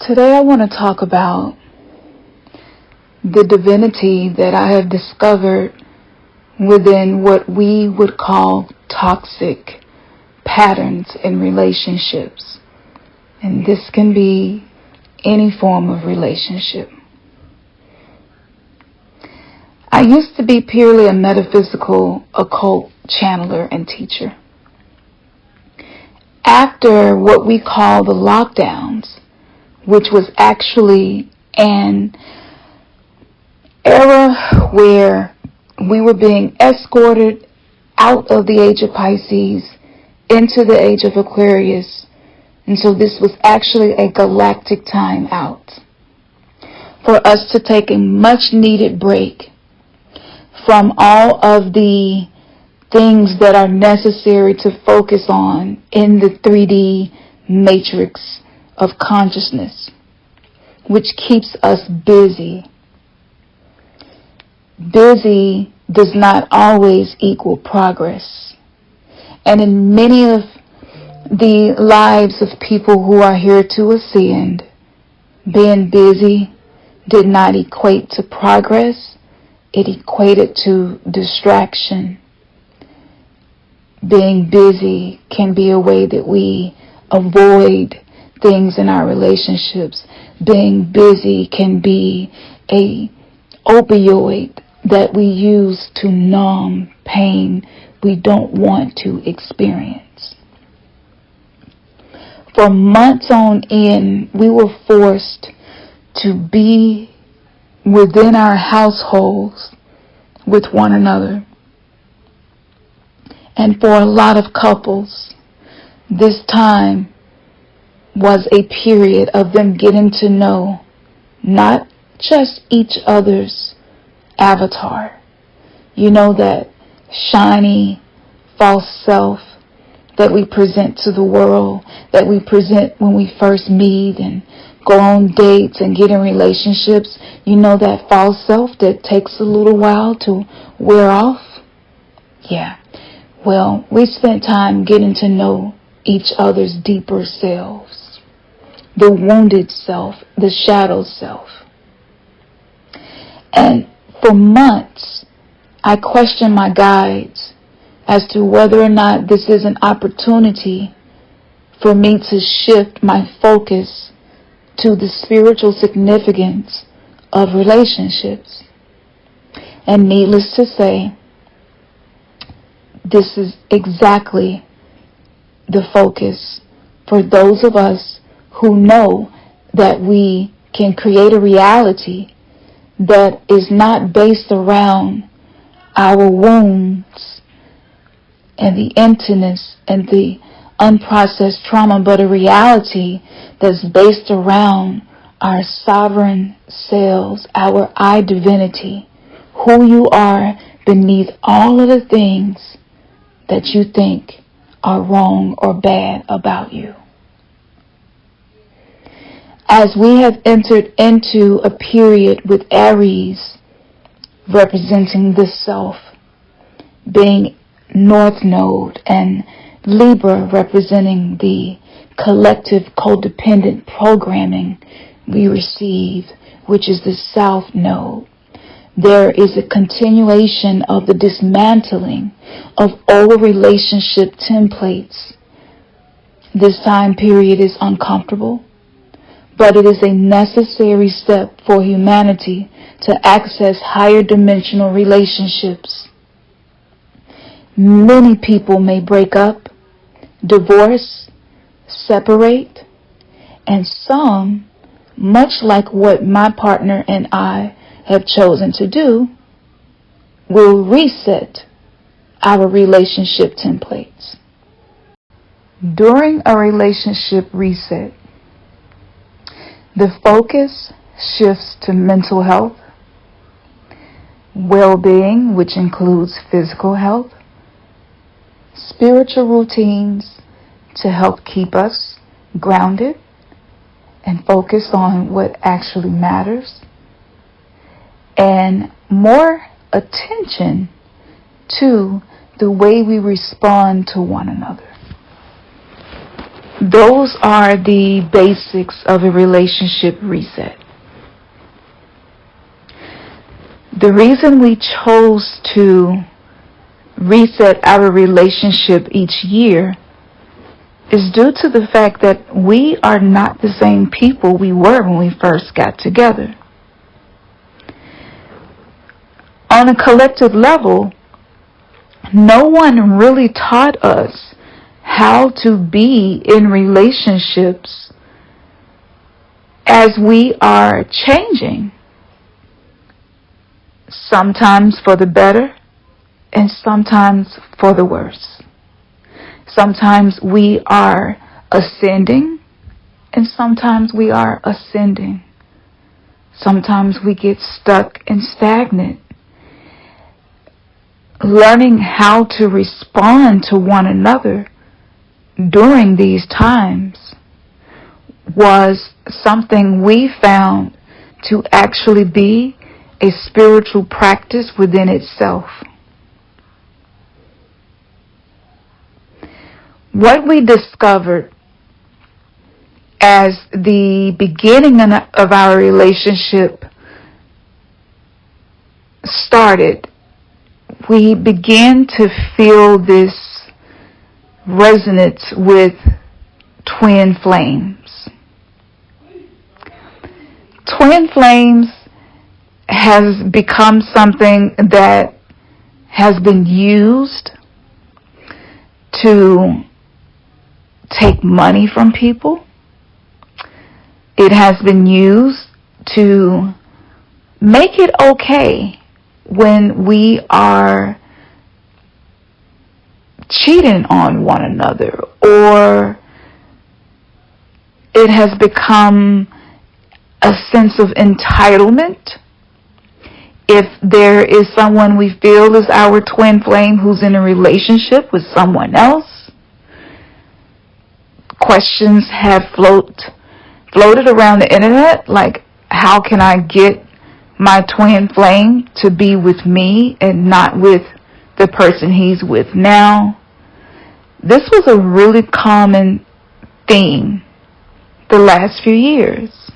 Today I want to talk about the divinity that I have discovered within what we would call toxic patterns in relationships. And this can be any form of relationship. I used to be purely a metaphysical, occult channeler and teacher. After what we call the lockdowns, which was actually an era where we were being escorted out of the age of Pisces into the age of Aquarius. And so this was actually a galactic timeout for us to take a much needed break from all of the things that are necessary to focus on in the 3D matrix of consciousness, which keeps us busy. Busy does not always equal progress. And in many of the lives of people who are here to ascend, being busy did not equate to progress. It equated to distraction. Being busy can be a way that we avoid things in our relationships. Being busy can be a opioid that we use to numb pain we don't want to experience. For months on end, we were forced to be within our households with one another. And for a lot of couples, this time was a period of them getting to know not just each other's avatar. You know, that shiny, false self that we present to the world, that we present when we first meet and go on dates and get in relationships. You know, that false self that takes a little while to wear off? Yeah. Well, we spent time getting to know each other's deeper selves. The wounded self, the shadow self. And for months, I questioned my guides as to whether or not this is an opportunity for me to shift my focus to the spiritual significance of relationships. And needless to say, this is exactly the focus for those of us who know that we can create a reality that is not based around our wounds and the emptiness and the unprocessed trauma, but a reality that's based around our sovereign selves, our I divinity, who you are beneath all of the things that you think are wrong or bad about you. As we have entered into a period with Aries representing the self, being North Node, and Libra representing the collective codependent programming we receive, which is the South Node, there is a continuation of the dismantling of old relationship templates. This time period is uncomfortable, but it is a necessary step for humanity to access higher dimensional relationships. Many people may break up, divorce, separate, and some, much like what my partner and I have chosen to do, will reset our relationship templates. During a relationship reset, the focus shifts to mental health, well-being, which includes physical health, spiritual routines to help keep us grounded and focused on what actually matters, and more attention to the way we respond to one another. Those are the basics of a relationship reset. The reason we chose to reset our relationship each year is due to the fact that we are not the same people we were when we first got together. On a collective level, no one really taught us how to be in relationships as we are changing. Sometimes for the better and sometimes for the worse. Sometimes we are ascending and sometimes we are ascending. Sometimes we get stuck and stagnant. Learning how to respond to one another during these times was something we found to actually be a spiritual practice within itself. What we discovered as the beginning of our relationship started, we began to feel this resonance with twin flames. Twin flames has become something that has been used to take money from people. It has been used to make it okay when we are cheating on one another, or it has become a sense of entitlement. If there is someone we feel is our twin flame who's in a relationship with someone else, questions have floated around the internet, like, how can I get my twin flame to be with me and not with the person he's with now? This was a really common theme the last few years.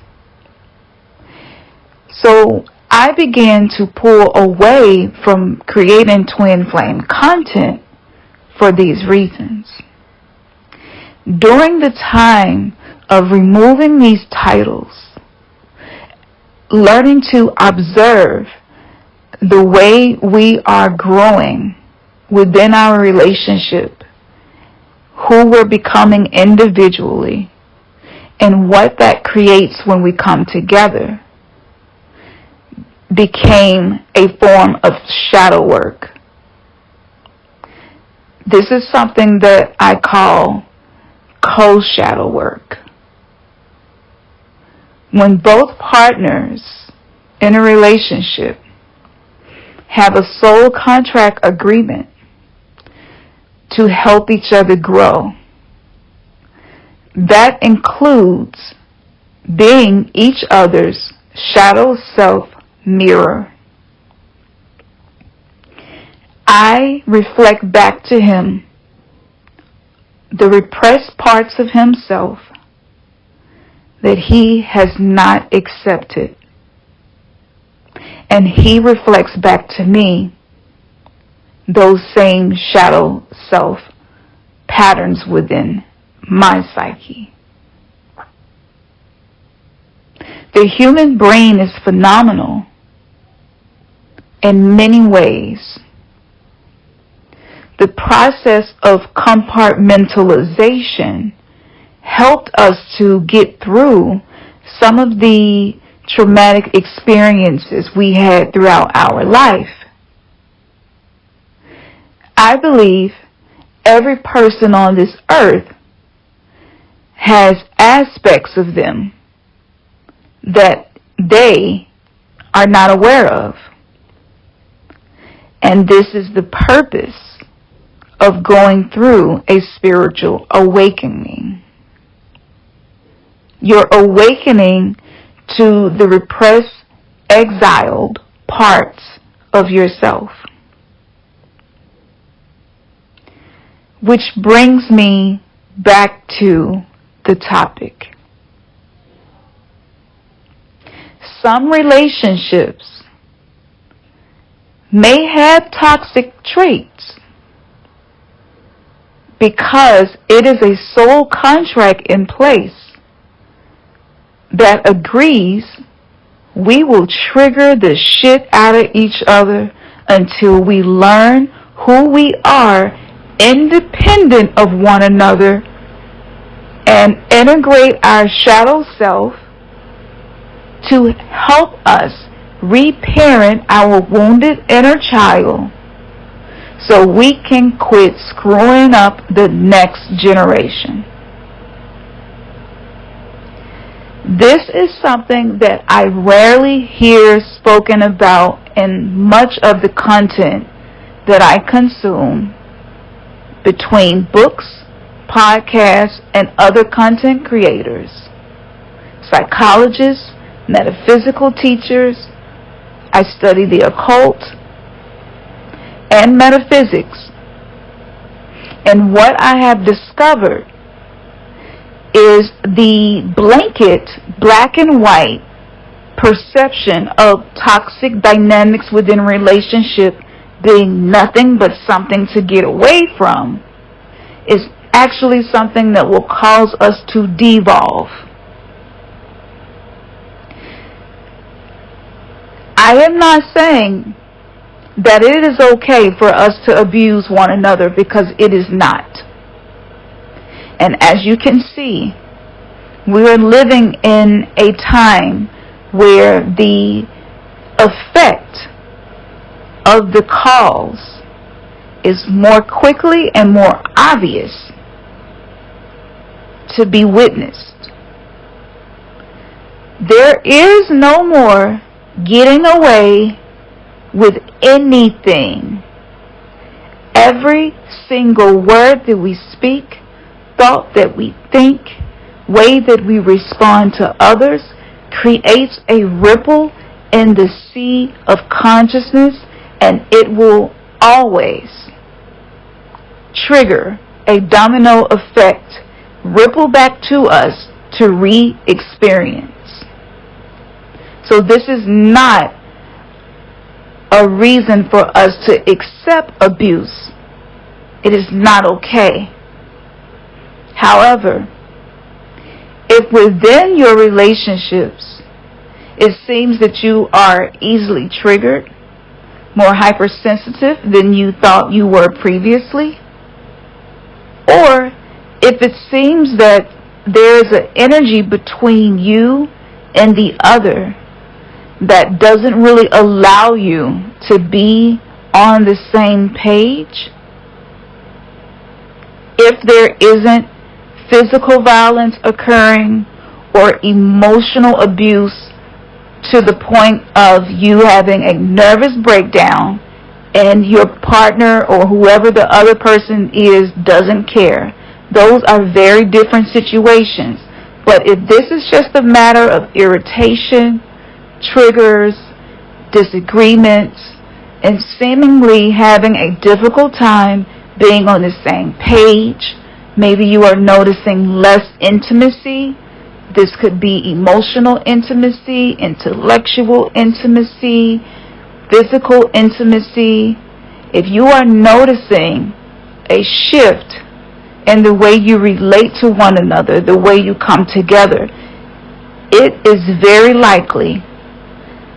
So I began to pull away from creating twin flame content for these reasons. During the time of removing these titles, learning to observe the way we are growing within our relationship, who we're becoming individually, and what that creates when we come together, became a form of shadow work. This is something that I call co-shadow work. When both partners in a relationship have a soul contract agreement to help each other grow, that includes being each other's shadow self mirror. I reflect back to him the repressed parts of himself that he has not accepted. And he reflects back to me those same shadow self patterns within my psyche. The human brain is phenomenal in many ways. The process of compartmentalization helped us to get through some of the traumatic experiences we had throughout our life. I believe every person on this earth has aspects of them that they are not aware of. And this is the purpose of going through a spiritual awakening. You're awakening to the repressed, exiled parts of yourself. Which brings me back to the topic. Some relationships may have toxic traits because it is a soul contract in place that agrees we will trigger the shit out of each other until we learn who we are independent of one another and integrate our shadow self to help us reparent our wounded inner child so we can quit screwing up the next generation. This is something that I rarely hear spoken about in much of the content that I consume between books, podcasts, and other content creators, psychologists, metaphysical teachers. I study the occult and metaphysics. And what I have discovered is the blanket black and white perception of toxic dynamics within a relationship being nothing but something to get away from is actually something that will cause us to devolve. I am not saying that it is okay for us to abuse one another, because it is not. And as you can see, we are living in a time where the effect of the cause is more quickly and more obvious to be witnessed. There is no more getting away with anything. Every single word that we speak, thought that we think, way that we respond to others creates a ripple in the sea of consciousness, and it will always trigger a domino effect, ripple back to us to re-experience. So this is not a reason for us to accept abuse. It is not okay. However, if within your relationships it seems that you are easily triggered, more hypersensitive than you thought you were previously, or if it seems that there is an energy between you and the other that doesn't really allow you to be on the same page, if there isn't physical violence occurring or emotional abuse to the point of you having a nervous breakdown and your partner or whoever the other person is doesn't care, those are very different situations. But if this is just a matter of irritation, triggers, disagreements, and seemingly having a difficult time being on the same page, maybe you are noticing less intimacy. This could be emotional intimacy, intellectual intimacy, physical intimacy. If you are noticing a shift in the way you relate to one another, the way you come together, it is very likely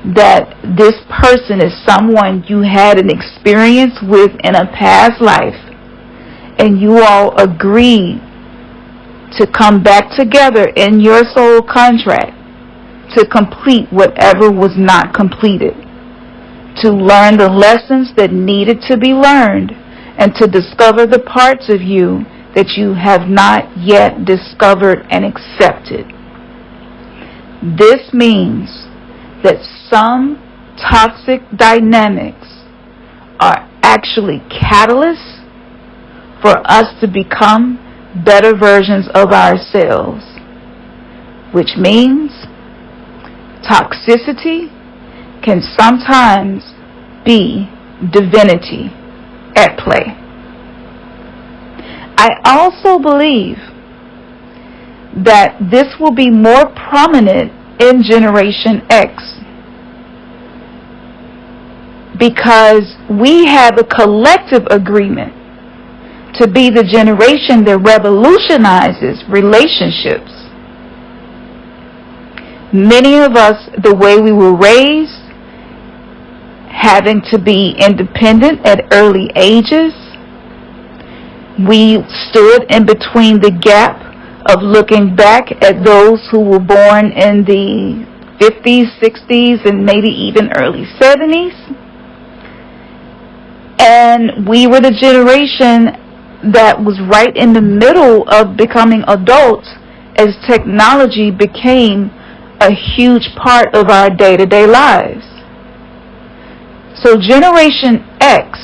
that this person is someone you had an experience with in a past life, and you all agreed to come back together in your soul contract to complete whatever was not completed, to learn the lessons that needed to be learned, and to discover the parts of you that you have not yet discovered and accepted. This means that some toxic dynamics are actually catalysts for us to become better versions of ourselves, which means toxicity can sometimes be divinity at play. I also believe that this will be more prominent in Generation X, because we have a collective agreement to be the generation that revolutionizes relationships. Many of us, the way we were raised, having to be independent at early ages, we stood in between the gap of looking back at those who were born in the 50s, 60s, and maybe even early 70s. And we were the generation that was right in the middle of becoming adults as technology became a huge part of our day-to-day lives. So Generation X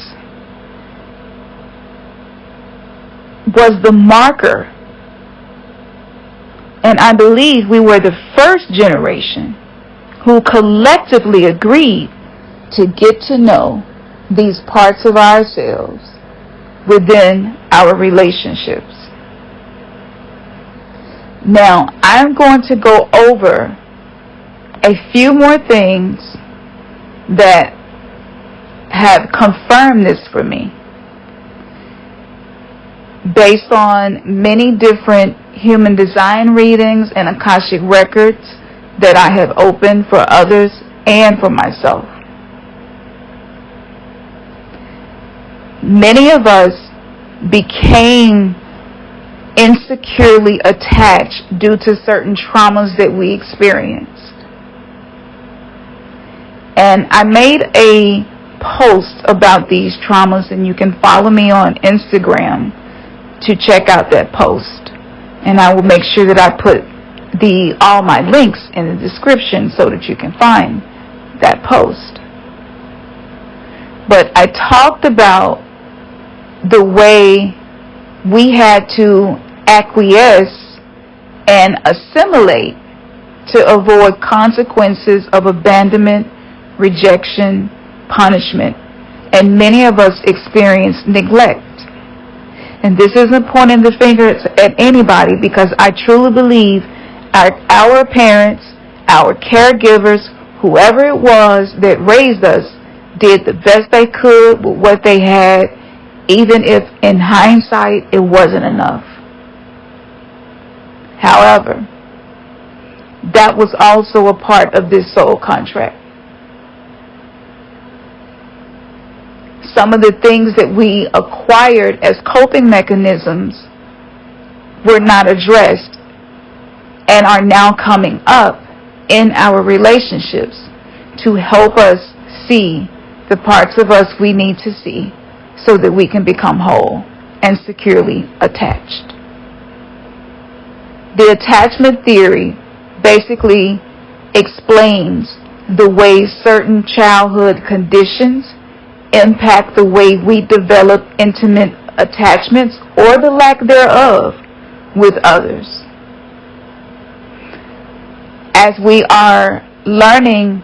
was the marker, and I believe we were the first generation who collectively agreed to get to know these parts of ourselves within our relationships. Now, I'm going to go over a few more things that have confirmed this for me based on many different human design readings and Akashic records that I have opened for others and for myself. Many of us became insecurely attached due to certain traumas that we experienced. And I made a post about these traumas, and you can follow me on Instagram to check out that post. And I will make sure that I put all my links in the description so that you can find that post. But I talked about the way we had to acquiesce and assimilate to avoid consequences of abandonment, rejection, punishment, and many of us experience neglect. And this isn't pointing the finger at anybody, because I truly believe our parents, our caregivers, whoever it was that raised us, did the best they could with what they had, even if in hindsight it wasn't enough. However, that was also a part of this soul contract. Some of the things that we acquired as coping mechanisms were not addressed and are now coming up in our relationships to help us see the parts of us we need to see so that we can become whole and securely attached. The attachment theory basically explains the way certain childhood conditions impact the way we develop intimate attachments, or the lack thereof, with others. As we are learning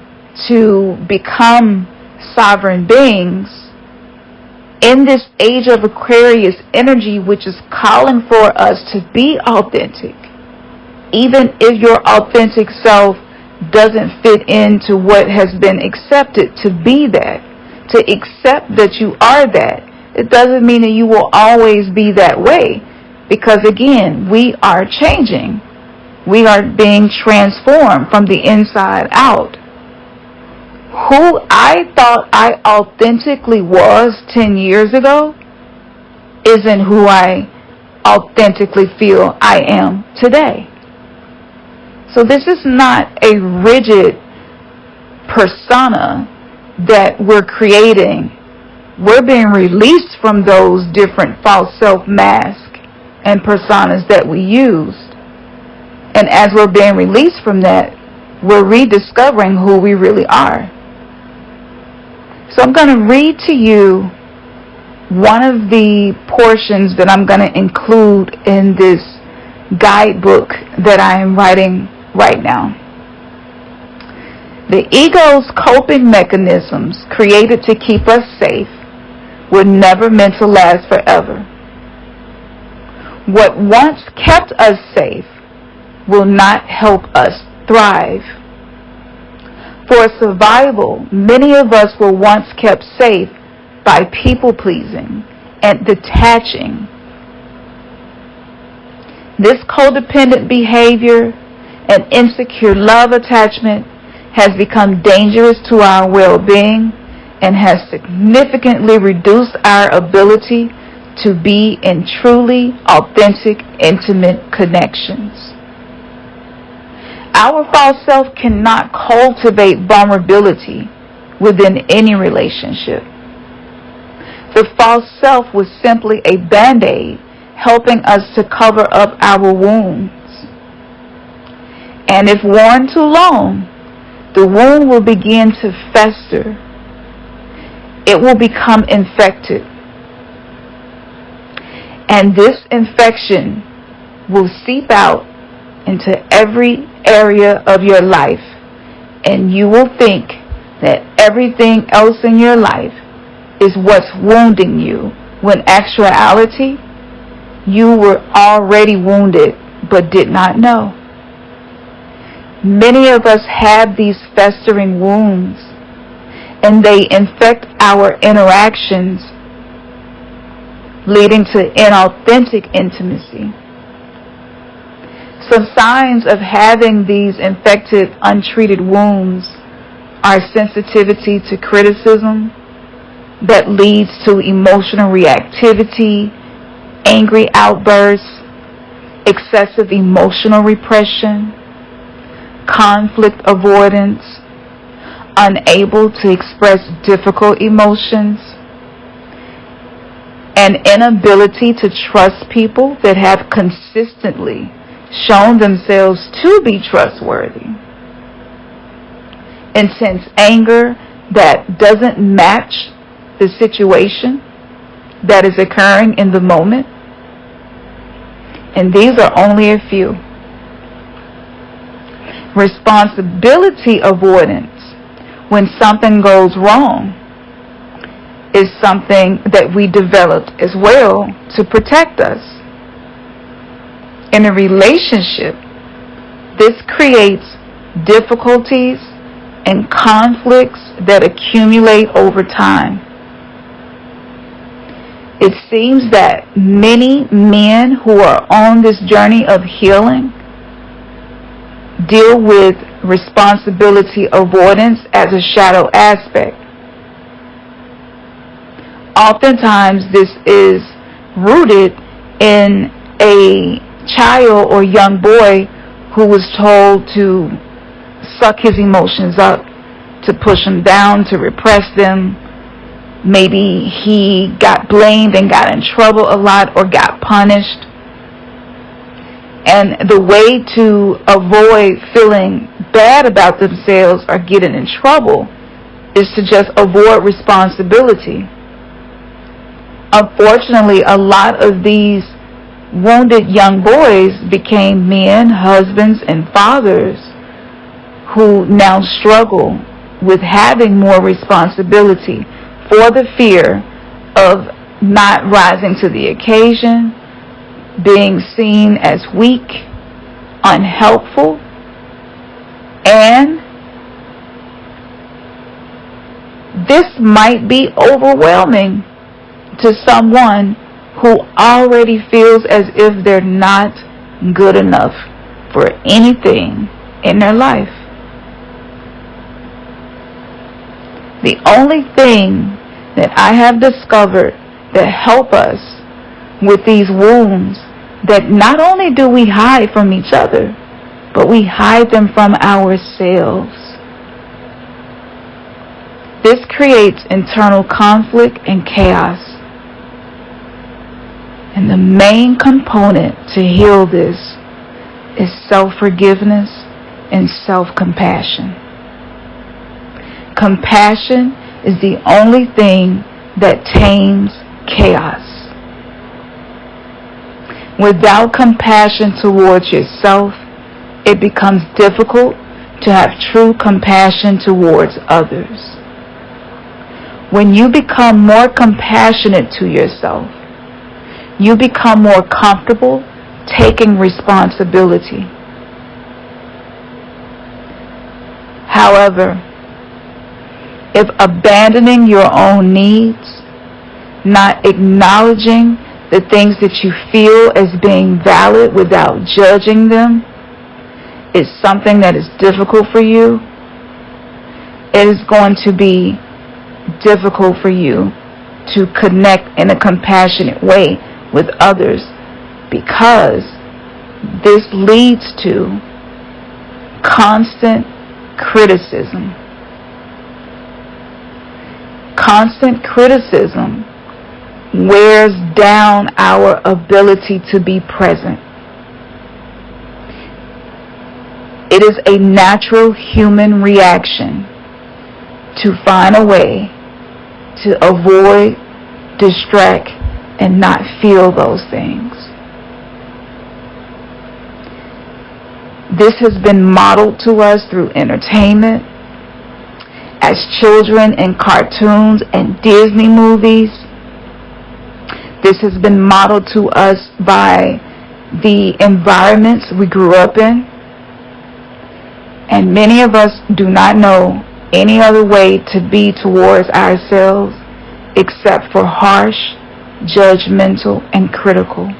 to become sovereign beings in this age of Aquarius energy, which is calling for us to be authentic, even if your authentic self doesn't fit into what has been accepted to be that, to accept that you are that. It doesn't mean that you will always be that way, because again, we are changing. We are being transformed from the inside out. Who I thought I authentically was 10 years ago isn't who I authentically feel I am today. So this is not a rigid persona that we're creating. We're being released from those different false self-masks and personas that we used. And as we're being released from that, we're rediscovering who we really are. So I'm going to read to you one of the portions that I'm going to include in this guidebook that I am writing right now. The ego's coping mechanisms created to keep us safe were never meant to last forever. What once kept us safe will not help us thrive. For survival, many of us were once kept safe by people-pleasing and detaching. This codependent behavior and insecure love attachment has become dangerous to our well-being and has significantly reduced our ability to be in truly authentic, intimate connections. Our false self cannot cultivate vulnerability within any relationship. The false self was simply a band-aid helping us to cover up our wounds. And if worn too long, the wound will begin to fester. It will become infected. And this infection will seep out into every area of your life, and you will think that everything else in your life is what's wounding you, when actuality, you were already wounded but did not know. Many of us have these festering wounds, and they infect our interactions, leading to inauthentic intimacy. Some signs of having these infected, untreated wounds are sensitivity to criticism that leads to emotional reactivity, angry outbursts, excessive emotional repression, conflict avoidance, unable to express difficult emotions, an inability to trust people that have consistently shown themselves to be trustworthy, intense anger that doesn't match the situation that is occurring in the moment. And these are only a few. Responsibility avoidance when something goes wrong is something that we developed as well to protect us. In a relationship, this creates difficulties and conflicts that accumulate over time. It seems that many men who are on this journey of healing deal with responsibility avoidance as a shadow aspect. Oftentimes, this is rooted in a child or young boy who was told to suck his emotions up, to push them down, to repress them. Maybe he got blamed and got in trouble a lot or got punished. And the way to avoid feeling bad about themselves or getting in trouble is to just avoid responsibility. Unfortunately, a lot of these wounded young boys became men, husbands, and fathers who now struggle with having more responsibility for the fear of not rising to the occasion, being seen as weak, unhelpful, and this might be overwhelming to someone who already feels as if they're not good enough for anything in their life. The only thing that I have discovered that help us with these wounds, that not only do we hide from each other, but we hide them from ourselves. This creates internal conflict and chaos. And the main component to heal this is self-forgiveness and self-compassion. Compassion is the only thing that tames chaos. Without compassion towards yourself, it becomes difficult to have true compassion towards others. When you become more compassionate to yourself, you become more comfortable taking responsibility. However, if abandoning your own needs, not acknowledging the things that you feel as being valid without judging them, is something that is difficult for you, it is going to be difficult for you to connect in a compassionate way with others, because this leads to constant criticism. Constant criticism wears down our ability to be present. It is a natural human reaction to find a way to avoid, distract, and not feel those things. This has been modeled to us through entertainment, as children in cartoons and Disney movies. This has been modeled to us by the environments we grew up in. And many of us do not know any other way to be towards ourselves except for harsh, judgmental, and critical.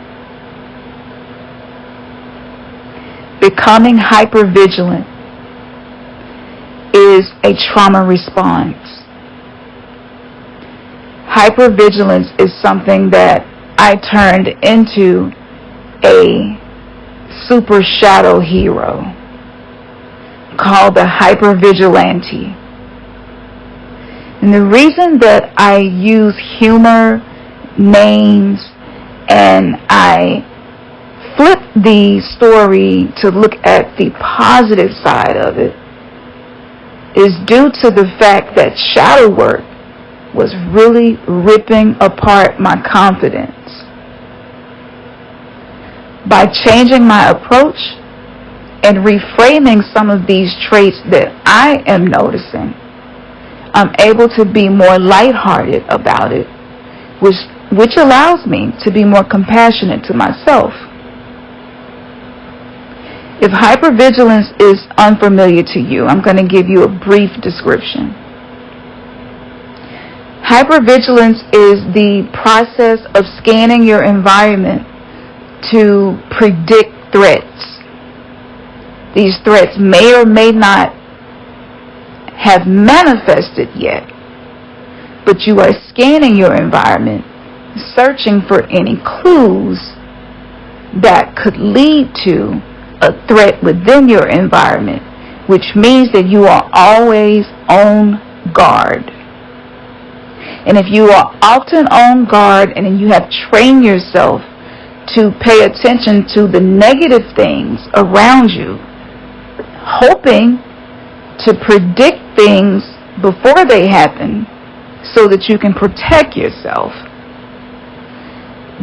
Becoming hypervigilant is a trauma response. Hypervigilance is something that I turned into a super shadow hero called the hypervigilante. And the reason that I use humor, names, and I flip the story to look at the positive side of it is due to the fact that shadow work was really ripping apart my confidence. By changing my approach and reframing some of these traits that I am noticing, I'm able to be more lighthearted about it, which allows me to be more compassionate to myself. If hypervigilance is unfamiliar to you, I'm going to give you a brief description. Hypervigilance is the process of scanning your environment to predict threats. These threats may or may not have manifested yet, but you are scanning your environment, searching for any clues that could lead to a threat within your environment, which means that you are always on guard. And if you are often on guard and you have trained yourself to pay attention to the negative things around you, hoping to predict things before they happen so that you can protect yourself,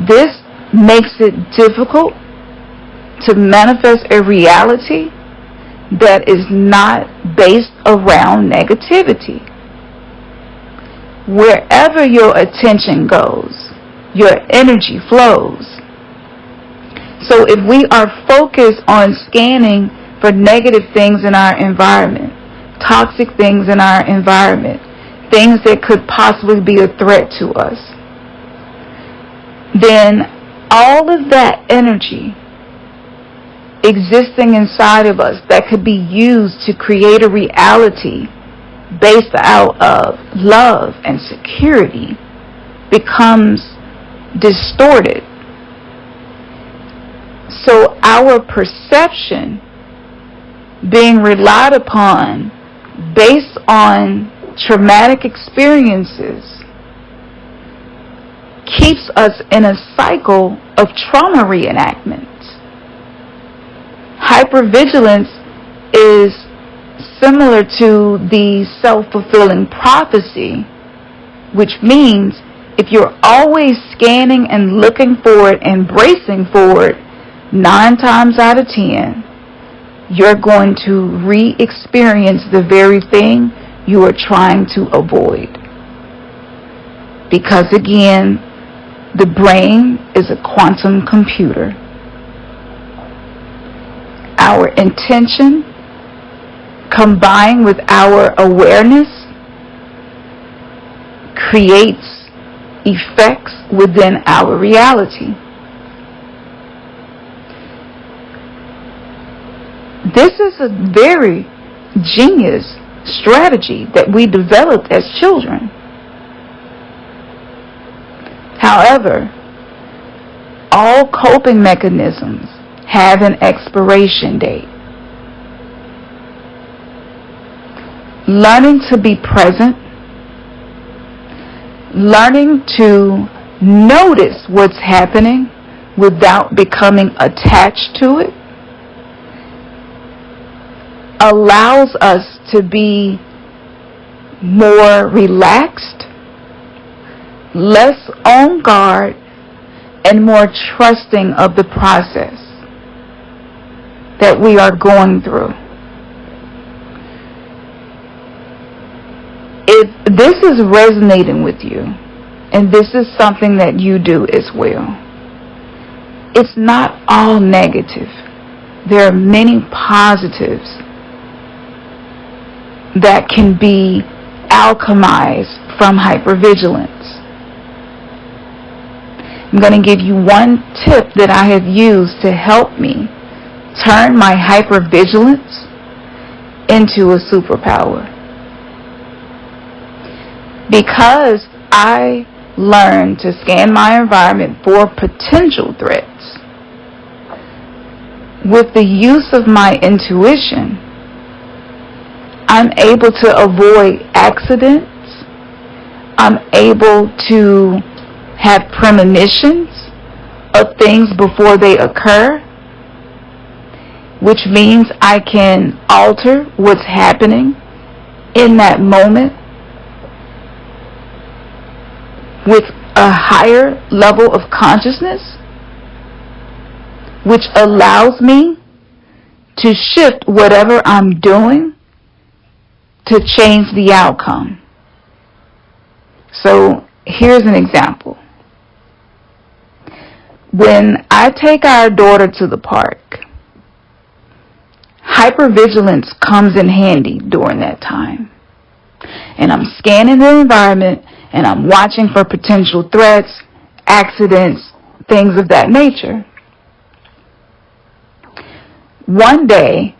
this makes it difficult to manifest a reality that is not based around negativity. Wherever your attention goes, your energy flows. So if we are focused on scanning for negative things in our environment, toxic things in our environment, things that could possibly be a threat to us, then all of that energy existing inside of us that could be used to create a reality based out of love and security becomes distorted. So our perception being relied upon based on traumatic experiences keeps us in a cycle of trauma reenactments. Hypervigilance is similar to the self-fulfilling prophecy, which means if you're always scanning and looking for it and bracing for it, 9 times out of 10, you're going to re-experience the very thing you are trying to avoid. Because again, the brain is a quantum computer. Our intention combined with our awareness, creates effects within our reality. This is a very genius strategy that we developed as children. However, all coping mechanisms have an expiration date. Learning to be present, learning to notice what's happening without becoming attached to it, allows us to be more relaxed, less on guard, and more trusting of the process that we are going through. If this is resonating with you, and this is something that you do as well, it's not all negative. There are many positives that can be alchemized from hypervigilance. I'm going to give you one tip that I have used to help me turn my hypervigilance into a superpower. Because I learned to scan my environment for potential threats, with the use of my intuition, I'm able to avoid accidents. I'm able to have premonitions of things before they occur, which means I can alter what's happening in that moment with a higher level of consciousness, which allows me to shift whatever I'm doing to change the outcome. So here's an example. When I take our daughter to the park, hypervigilance comes in handy during that time. And I'm scanning the environment and I'm watching for potential threats, accidents, things of that nature. One day,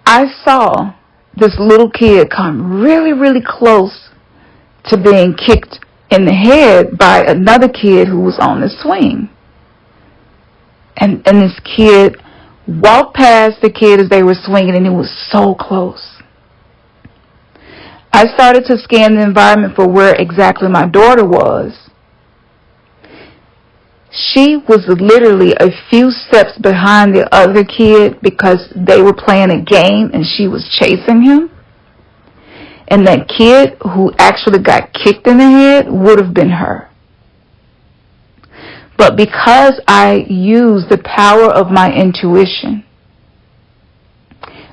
I saw this little kid come really, really close to being kicked in the head by another kid who was on the swing. And this kid walked past the kid as they were swinging, and it was so close. I started to scan the environment for where exactly my daughter was. She was literally a few steps behind the other kid because they were playing a game and she was chasing him. And that kid who actually got kicked in the head would have been her. But because I used the power of my intuition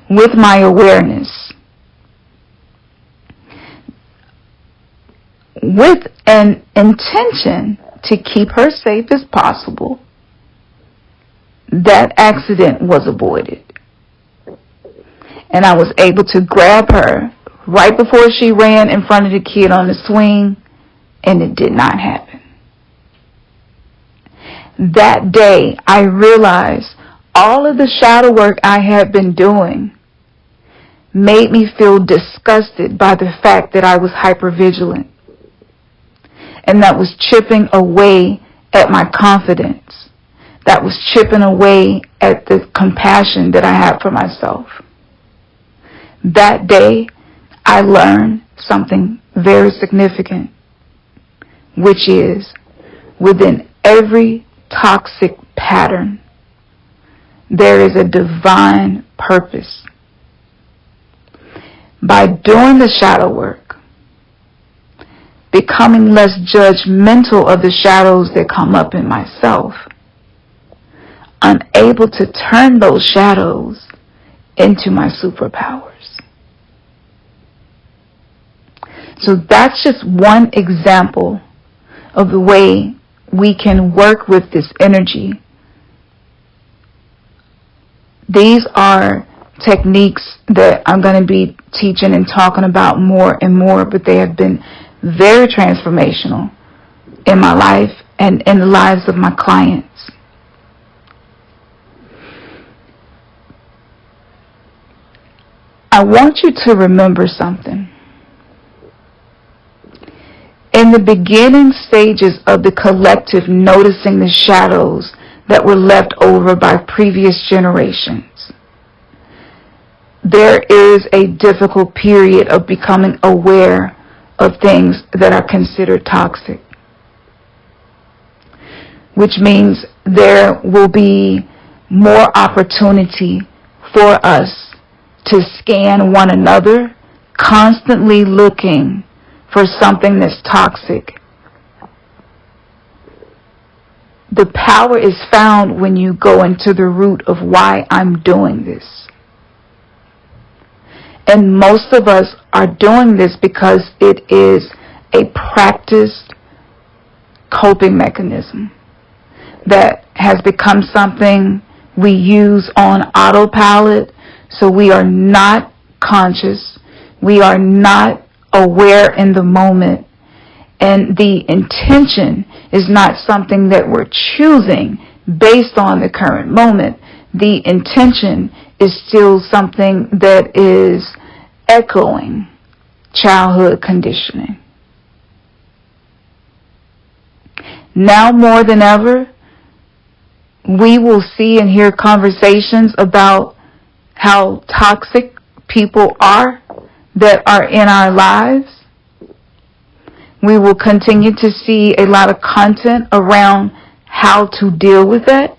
with my awareness, with an intention to keep her safe as possible, that accident was avoided. And I was able to grab her right before she ran in front of the kid on the swing, and it did not happen. That day, I realized all of the shadow work I had been doing made me feel disgusted by the fact that I was hypervigilant. And that was chipping away at my confidence. That was chipping away at the compassion that I have for myself. That day, I learned something very significant, which is within every toxic pattern, there is a divine purpose. By doing the shadow work, becoming less judgmental of the shadows that come up in myself, I'm able to turn those shadows into my superpowers. So that's just one example of the way we can work with this energy. These are techniques that I'm going to be teaching and talking about more and more, but they have been very transformational in my life and in the lives of my clients. I want you to remember something. In the beginning stages of the collective noticing the shadows that were left over by previous generations, there is a difficult period of becoming aware of things that are considered toxic, which means there will be more opportunity for us to scan one another, constantly looking for something that's toxic. The power is found when you go into the root of why I'm doing this. And most of us are doing this because it is a practiced coping mechanism that has become something we use on autopilot, so we are not conscious, we are not aware in the moment, and the intention is not something that we're choosing based on the current moment. The intention is still something that is echoing childhood conditioning. Now more than ever, we will see and hear conversations about how toxic people are that are in our lives. We will continue to see a lot of content around how to deal with that,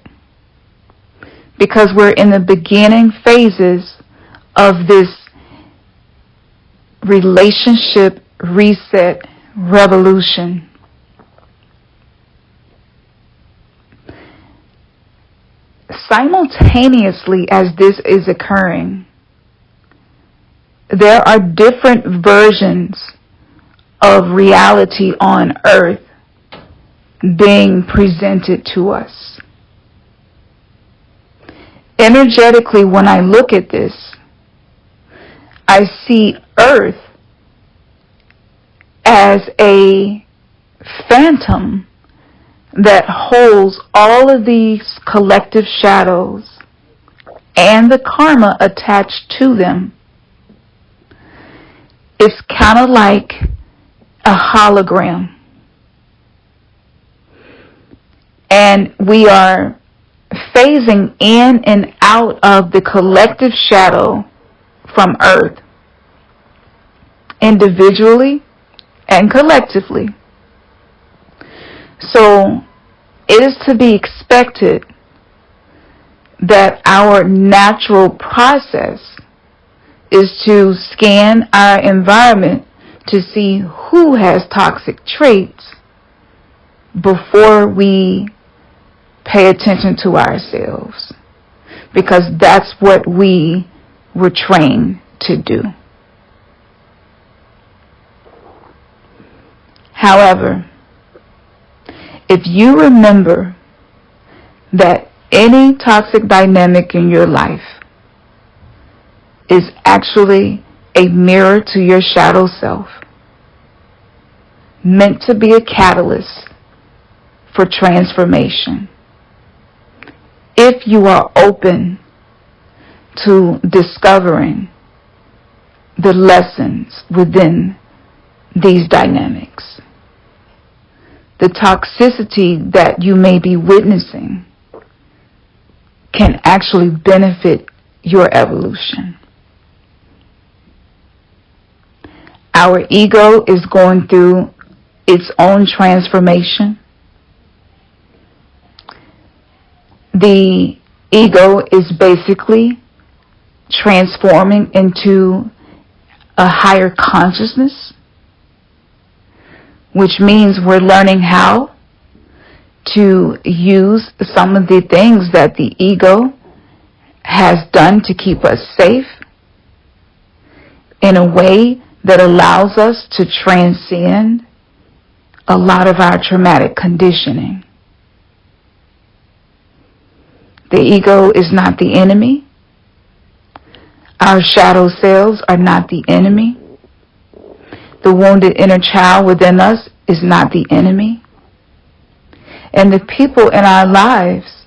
because we're in the beginning phases of this relationship reset revolution. Simultaneously as this is occurring, there are different versions of reality on earth being presented to us. Energetically, when I look at this, I see earth as a phantom that holds all of these collective shadows and the karma attached to them. It's kind of like a hologram. And we are phasing in and out of the collective shadow from earth, individually and collectively. So it is to be expected that our natural process is to scan our environment to see who has toxic traits before we pay attention to ourselves, because that's what we were trained to do. However, if you remember that any toxic dynamic in your life is actually a mirror to your shadow self, meant to be a catalyst for transformation, if you are open to discovering the lessons within these dynamics, the toxicity that you may be witnessing can actually benefit your evolution. Our ego is going through its own transformation. The ego is basically transforming into a higher consciousness, which means we're learning how to use some of the things that the ego has done to keep us safe in a way that allows us to transcend a lot of our traumatic conditioning. The ego is not the enemy. Our shadow selves are not the enemy. The wounded inner child within us is not the enemy. And the people in our lives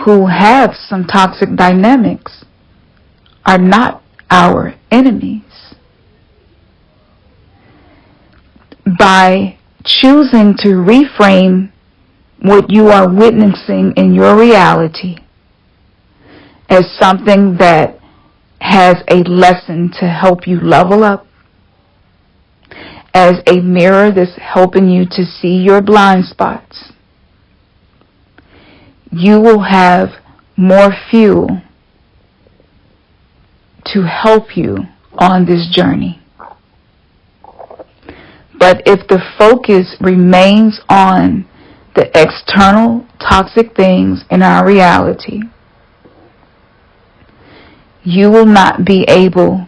who have some toxic dynamics are not our enemies. By choosing to reframe what you are witnessing in your reality as something that has a lesson to help you level up, as a mirror that's helping you to see your blind spots, you will have more fuel to help you on this journey. But if the focus remains on the external toxic things in our reality, you will not be able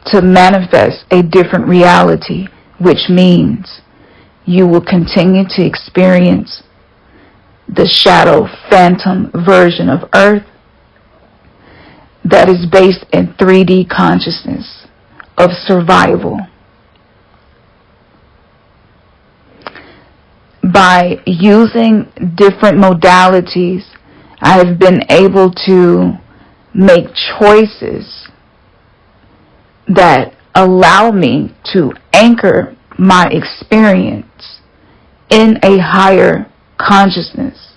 to manifest a different reality, which means you will continue to experience the shadow phantom version of Earth that is based in 3D consciousness of survival. By using different modalities, I have been able to make choices that allow me to anchor my experience in a higher consciousness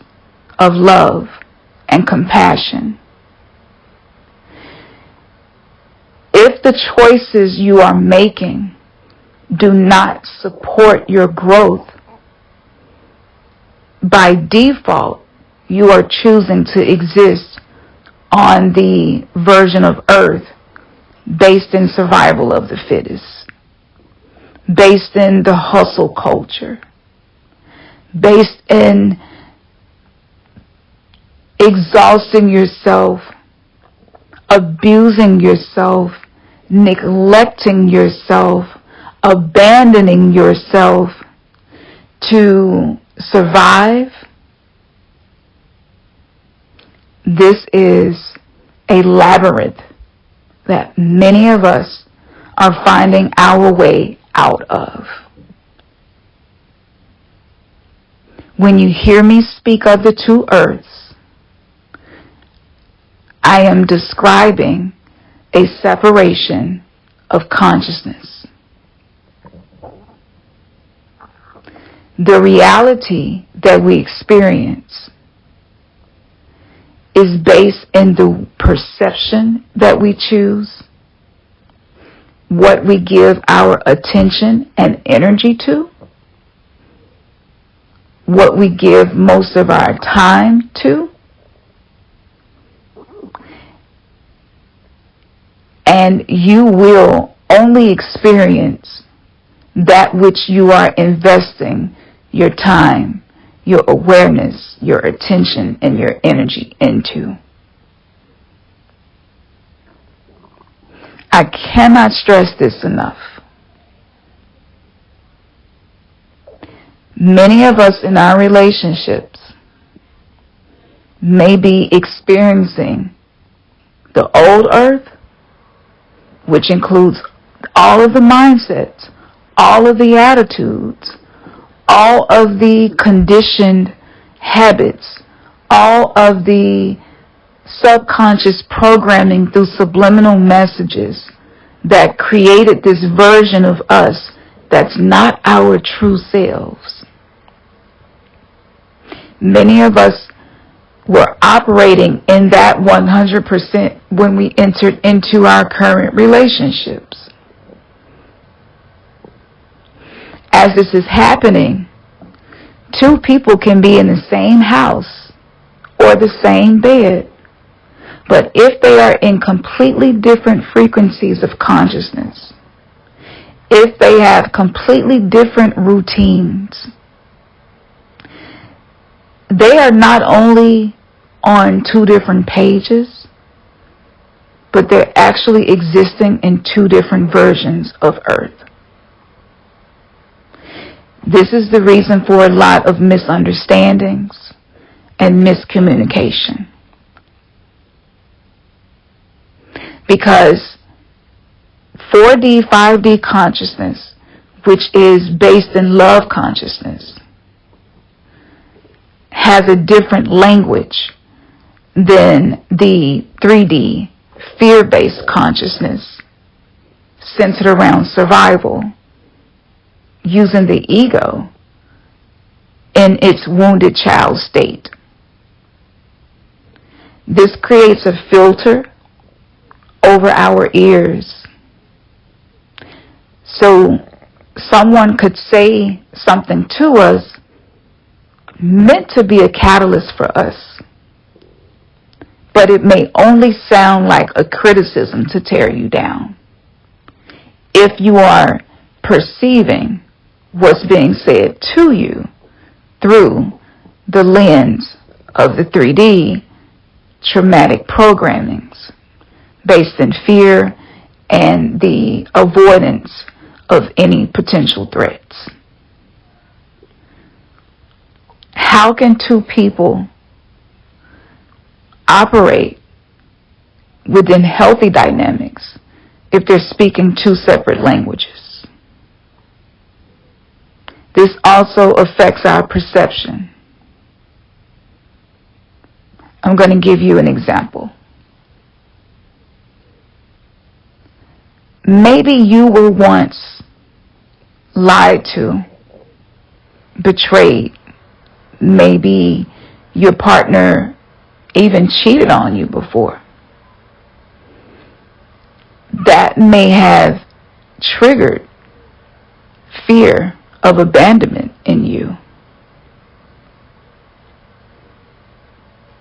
of love and compassion. If the choices you are making do not support your growth, by default, you are choosing to exist on the version of Earth based in survival of the fittest, based in the hustle culture, based in exhausting yourself, abusing yourself, neglecting yourself, abandoning yourself to survive. This is a labyrinth that many of us are finding our way out of. When you hear me speak of the two earths, I am describing a separation of consciousness. The reality that we experience is based in the perception that we choose, what we give our attention and energy to, what we give most of our time to, and you will only experience that which you are investing your time, your awareness, your attention, and your energy into. I cannot stress this enough. Many of us in our relationships may be experiencing the old earth, which includes all of the mindsets, all of the attitudes, all of the conditioned habits, all of the subconscious programming through subliminal messages that created this version of us that's not our true selves. Many of us were operating in that 100% when we entered into our current relationships. As this is happening, two people can be in the same house or the same bed, but if they are in completely different frequencies of consciousness, if they have completely different routines, they are not only on two different pages, but they're actually existing in two different versions of Earth. This is the reason for a lot of misunderstandings and miscommunication. Because 4D, 5D consciousness, which is based in love consciousness, has a different language than the 3D, fear-based consciousness, centered around survival, using the ego in its wounded child state. This creates a filter over our ears. So someone could say something to us meant to be a catalyst for us, but it may only sound like a criticism to tear you down. If you are perceiving what's being said to you through the lens of the 3D traumatic programmings based in fear and the avoidance of any potential threats. How can two people operate within healthy dynamics if they're speaking two separate languages? This also affects our perception. I'm going to give you an example. Maybe you were once lied to, betrayed. Maybe your partner even cheated on you before. That may have triggered fear of abandonment in you.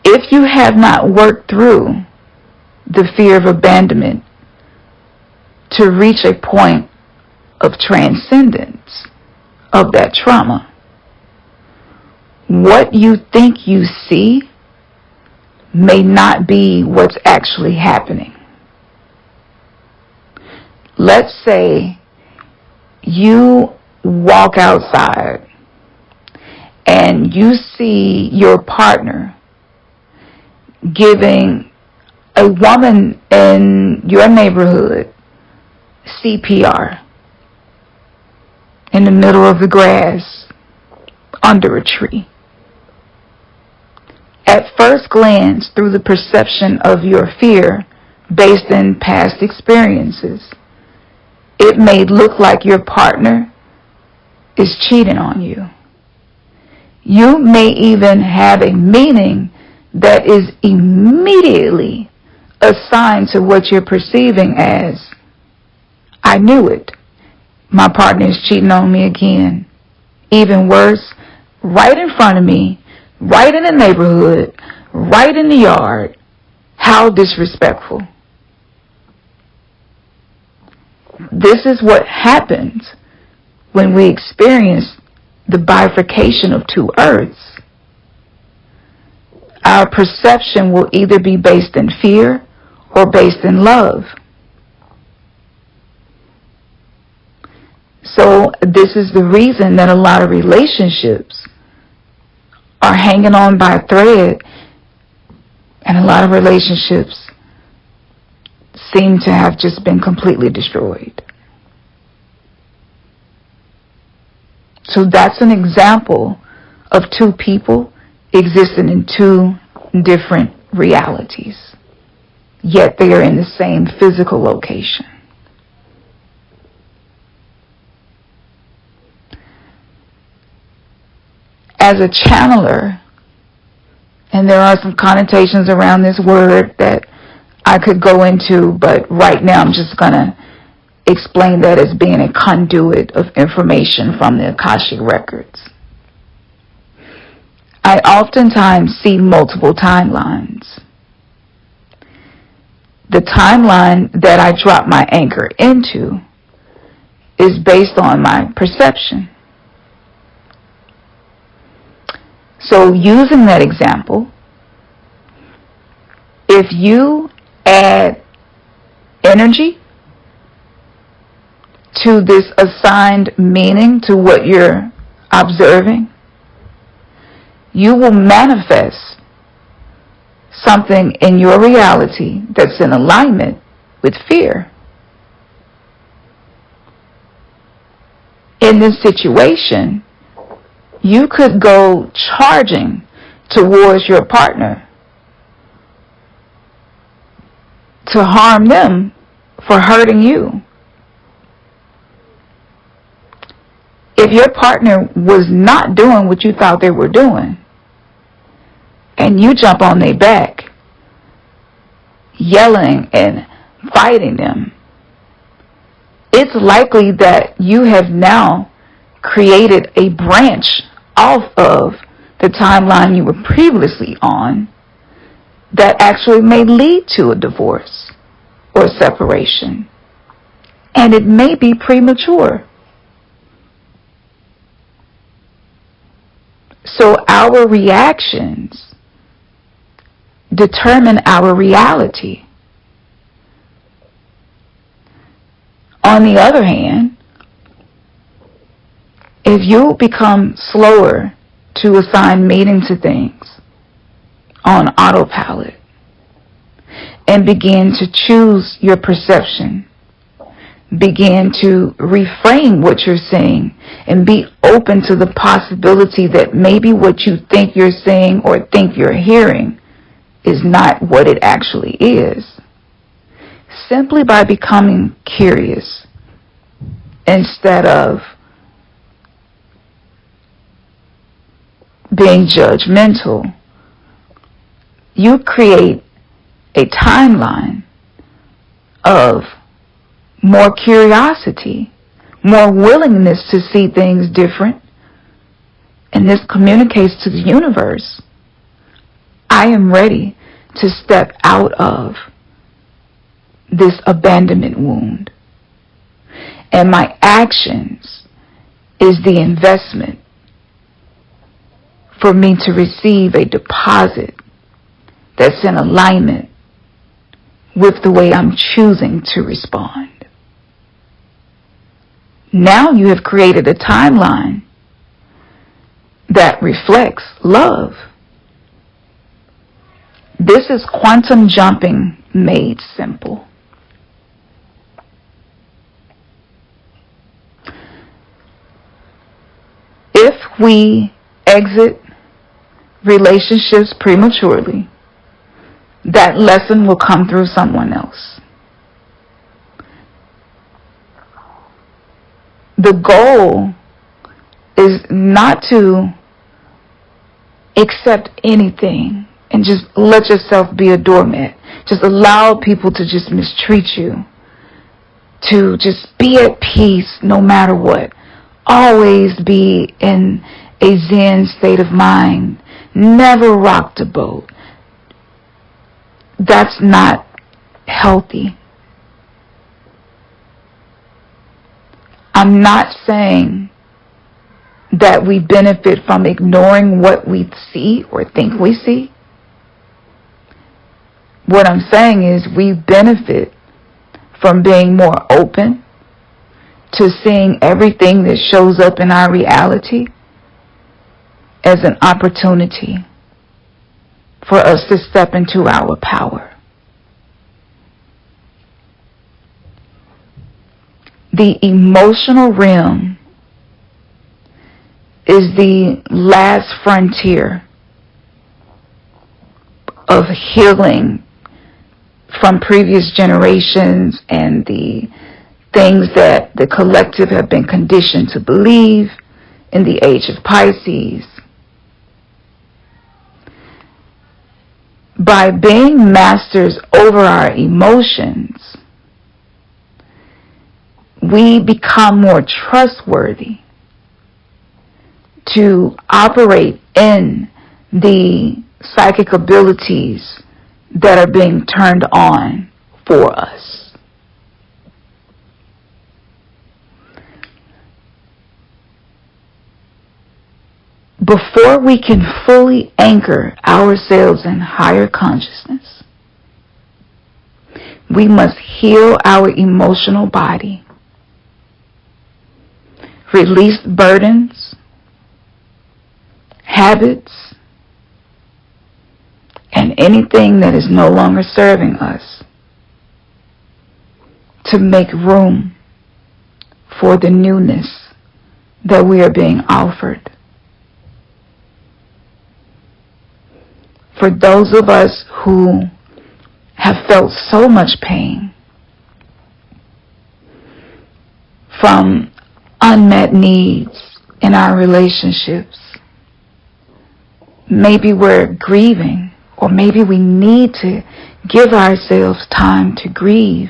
If you have not worked through the fear of abandonment to reach a point of transcendence of that trauma, what you think you see may not be what's actually happening. Let's say you walk outside and you see your partner giving a woman in your neighborhood CPR in the middle of the grass under a tree. At first glance, through the perception of your fear based in past experiences, it may look like your partner is cheating on you. You may even have a meaning that is immediately assigned to what you're perceiving as, I knew it. My partner is cheating on me again. Even worse, right in front of me, right in the neighborhood, right in the yard. How disrespectful. This is what happens when we experience the bifurcation of two earths. Our perception will either be based in fear or based in love. So this is the reason that a lot of relationships are hanging on by a thread, and a lot of relationships seem to have just been completely destroyed. So that's an example of two people existing in two different realities, yet they are in the same physical location. As a channeler, and there are some connotations around this word that I could go into, but right now I'm just going to explain that as being a conduit of information from the Akashic records. I oftentimes see multiple timelines. The timeline that I drop my anchor into is based on my perception. So using that example, if you add energy to this assigned meaning to what you're observing, you will manifest something in your reality that's in alignment with fear. In this situation, you could go charging towards your partner to harm them for hurting you. If your partner was not doing what you thought they were doing, and you jump on their back, yelling and fighting them, it's likely that you have now created a branch off of the timeline you were previously on that actually may lead to a divorce or separation. And it may be premature. So our reactions determine our reality. On the other hand, if you become slower to assign meaning to things on autopilot and begin to choose your perception, begin to reframe what you're saying and be open to the possibility that maybe what you think you're saying or think you're hearing is not what it actually is. Simply by becoming curious instead of being judgmental, you create a timeline of more curiosity, more willingness to see things different. And this communicates to the universe, I am ready to step out of this abandonment wound. And my actions is the investment for me to receive a deposit that's in alignment with the way I'm choosing to respond. Now you have created a timeline that reflects love. This is quantum jumping made simple. If we exit relationships prematurely, that lesson will come through someone else. The goal is not to accept anything and just let yourself be a doormat. Just allow people to just mistreat you. To just be at peace no matter what. Always be in a Zen state of mind. Never rock the boat. That's not healthy. I'm not saying that we benefit from ignoring what we see or think we see. What I'm saying is we benefit from being more open to seeing everything that shows up in our reality as an opportunity for us to step into our power. The emotional realm is the last frontier of healing from previous generations and the things that the collective have been conditioned to believe in the age of Pisces. By being masters over our emotions, we become more trustworthy to operate in the psychic abilities that are being turned on for us. Before we can fully anchor ourselves in higher consciousness, we must heal our emotional body, release burdens, habits, and anything that is no longer serving us. to make room for the newness that we are being offered. For those of us who have felt so much pain from unmet needs in our relationships, maybe we're grieving, or maybe we need to give ourselves time to grieve.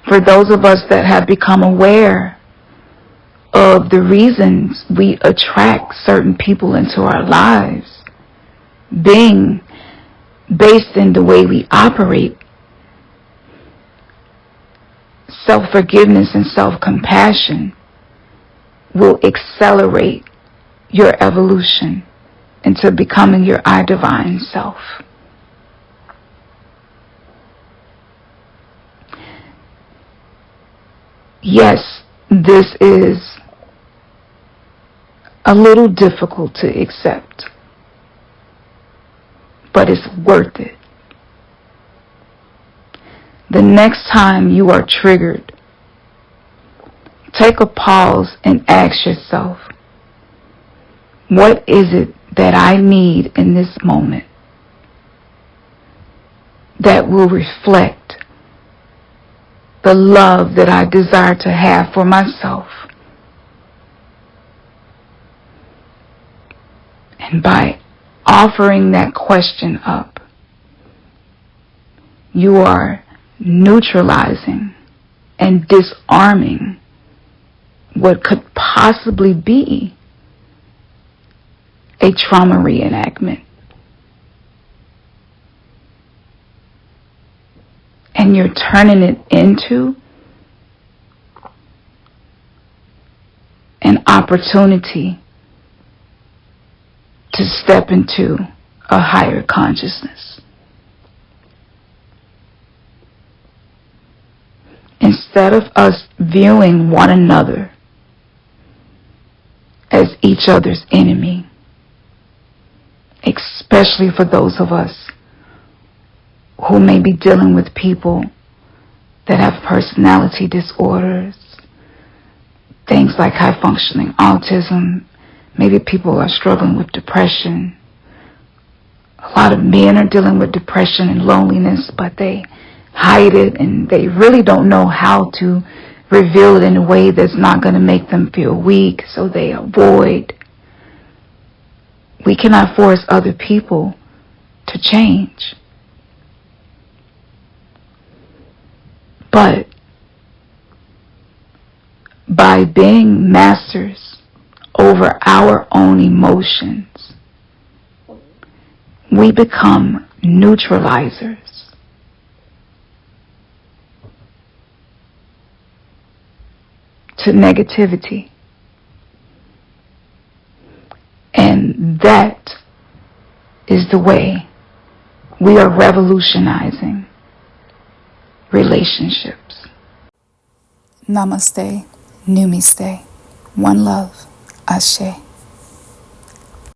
For those of us that have become aware of the reasons we attract certain people into our lives, being based in the way we operate, self-forgiveness and self-compassion will accelerate your evolution into becoming your divine self. Yes, this is a little difficult to accept, but it's worth it. The next time you are triggered, take a pause and ask yourself, what is it that I need in this moment that will reflect the love that I desire to have for myself? And by offering that question up, you are neutralizing and disarming what could possibly be a trauma reenactment. And you're turning it into an opportunity to step into a higher consciousness. Instead of us viewing one another as each other's enemy, especially for those of us who may be dealing with people that have personality disorders, things like high-functioning autism. Maybe people are struggling with depression. A lot of men are dealing with depression and loneliness, but they hide it and they really don't know how to reveal it in a way that's not going to make them feel weak, so they avoid. We cannot force other people to change. But by being masters over our own emotions, we become neutralizers. To negativity. And that is the way we are revolutionizing relationships. Namaste, Numiste, one love, Ashe.